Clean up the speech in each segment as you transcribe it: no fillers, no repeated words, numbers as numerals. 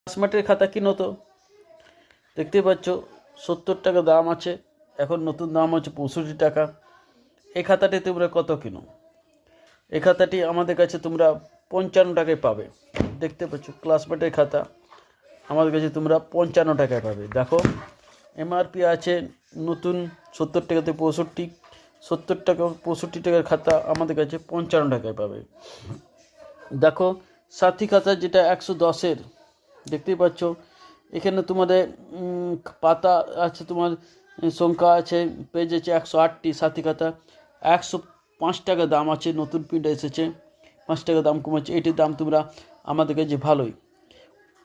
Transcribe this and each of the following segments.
ক্লাসমেটের খাতা কিনো তো, দেখতেই পাচ্ছ 70 টাকা দাম আছে, এখন নতুন দাম হচ্ছে 65 টাকা। এই খাতাটি তোমরা কত কিনো? এই খাতাটি আমাদের কাছে তোমরা 55 টাকায় পাবে। দেখতে পাচ্ছ ক্লাসমেটের খাতা আমাদের কাছে তোমরা 55 টাকায় পাবে। দেখো এমআরপি আছে নতুন 70 টাকাতে 65, 70 টাকা 65 টাকার খাতা আমাদের কাছে 55 টাকায় পাবে। দেখো সাথী খাতা যেটা 110-এর, দেখতেই পাচ্ছ এখানে তোমাদের পাতা আছে, তোমার সংখ্যা আছে, পেজ আছে 108টি। সাথী খাতা 105 টাকা দাম আছে, নতুন প্রিন্ট এসেছে, 5 টাকা দাম কমেছে। এটির দাম তোমরা আমাদের কাছে ভালোই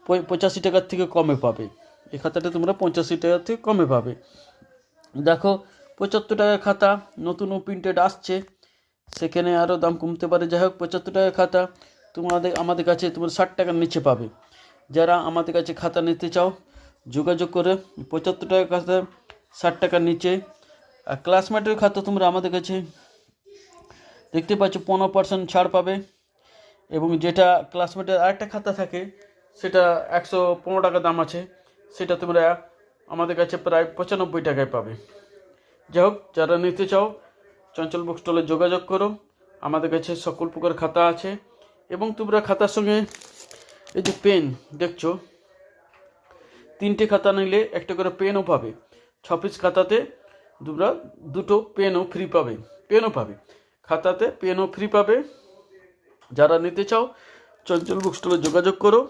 85 টাকার থেকে কমে পাবে। এই খাতাটা তোমরা 85 টাকার থেকে কমে পাবে। দেখো 75 টাকার খাতা নতুন প্রিন্টেড আসছে, সেখানে আরও দাম কমতে পারে। যাই হোক 75 টাকার খাতা আমাদের কাছে তোমরা 60 টাকার নিচে পাবে। যারা আমাদের কাছে খাতা নিতে চাও যোগাযোগ করে 75 টাকার খাতা 60 টাকার নিচে। আর ক্লাসমেটের খাতা তোমরা আমাদের কাছে দেখতে পাচ্ছ 15% ছাড় পাবে। এবং যেটা ক্লাসমেটের আরেকটা খাতা থাকে সেটা 115 টাকা দাম আছে, সেটা তোমরা আমাদের কাছে প্রায় 95 টাকায় পাবে। যাই হোক যারা নিতে চাও চঞ্চল বুক স্টলে যোগাযোগ করো, আমাদের কাছে সকল প্রকার খাতা আছে। এবং তোমরা খাতার সঙ্গে এই যে পেন দেখছো, 3টে খাতা নিলে একটা করে পেনও পাবে। 6 পিস খাতাতে তোমরা 2টো পেনও ফ্রি পাবে, খাতাতে পেনও ফ্রি পাবে। যারা নিতে চাও চঞ্চল বুক স্টলে যোগাযোগ করো।